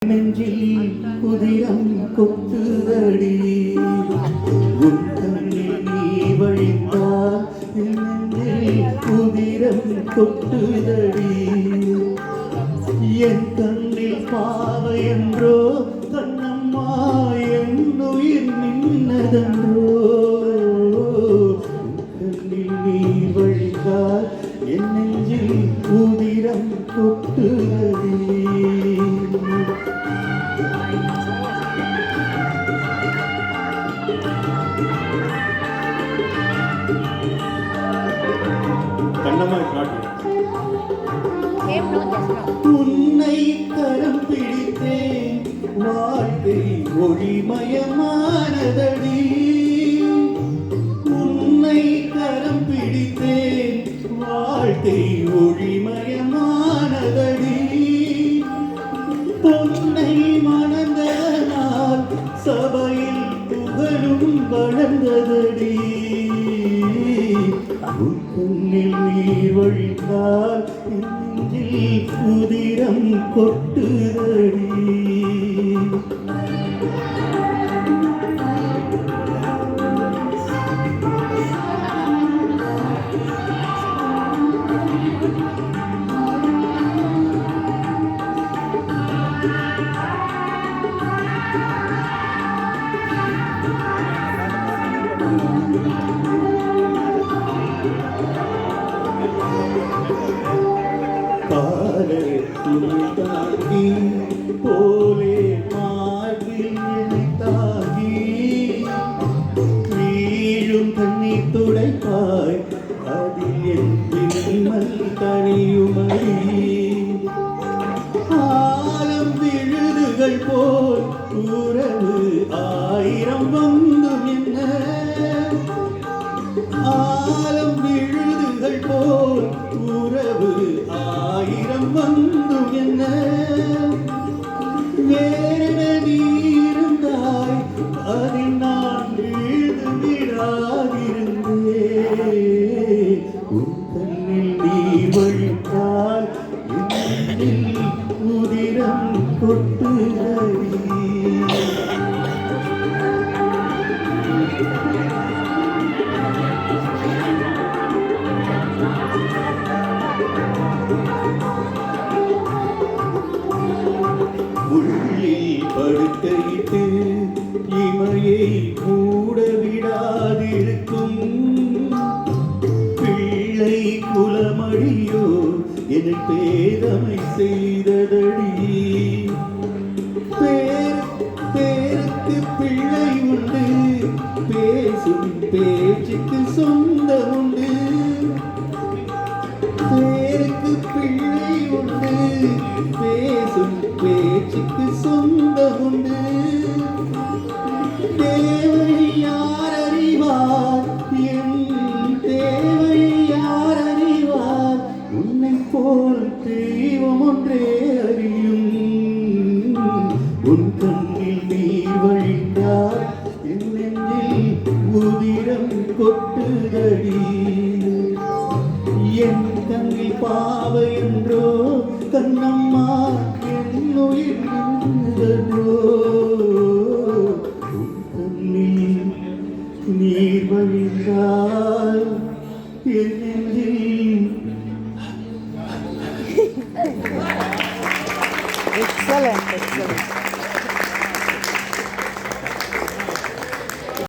நெஞ்சில் குதிரம் கொத்துதடி உன் கண்ணில் நீ வழிந்தால் நெஞ்சில் குதிரம் கொட்டுதடி என் கண்ணில் பாவை என்றோ கண்ணம்மா என் உயிர் நின்னதென்றோ கண்ணில் நீ வழிந்தால் என் நெஞ்சில் குதிரம் கொட்டுதடி. உன்னை கரம் பிடித்தேன் வாழ்க்கை ஒளிமயமானதடி உன்னை கரம் பிடித்தேன் வாழ்க்கை ஒளிமயமானதடி பொன்னை மணந்தனால் சபையில் புகழும் வளர்ந்ததடி உன்னில் நீர் வழிந்தால் நெஞ்சில் குதிரம் கொட்டுதடி. காலை தாங்கி போலே மார்பில் தாங்கி வீழும் தண்ணீர் துடைப்பாய் அதில் என் விண்மல் தனியுமடி ஆலம் விழுதுகள் போல் உறவு ஆயிரம் வந்தும் என்ன ஆலம் விழுதுகள் போல் உறவு ஆயிரம் வந்தும் என்ன வேறென நீ இருந்தாய் அதில் நான் வீழ்ந்து விடாதிருந்தே உன் கண்ணில் நீ வழித்தால் என்னில் உதிரம் கொட்டுதடி. உள்ளில் படுக்கையிட்டு இமையை மூட விடாதிருக்கும் பிள்ளை குலமடியோ என்னை பேதமை செய்ததடி பேருக்கு பிள்ளை உண்டு பேசும் பேச்சுக்கு சொந்த உண்டு பேருக்கு பிள்ளை உண்டு பேசும் பேச்சுக்கு சொந்த உண்டு தேவை யார் அறிவார் என் தேவை யார் அறிவார் உன்னை போல் தெய்வம் ஒன்றே அறியும் உன் கண்ணில் நீர் வழிந்தார் என் நெஞ்சில் உதிரம் கொட்டுதடி என் கண்ணில் பாவை என்றோ கண்ணம்மா என் உயிர் நின்றதோ.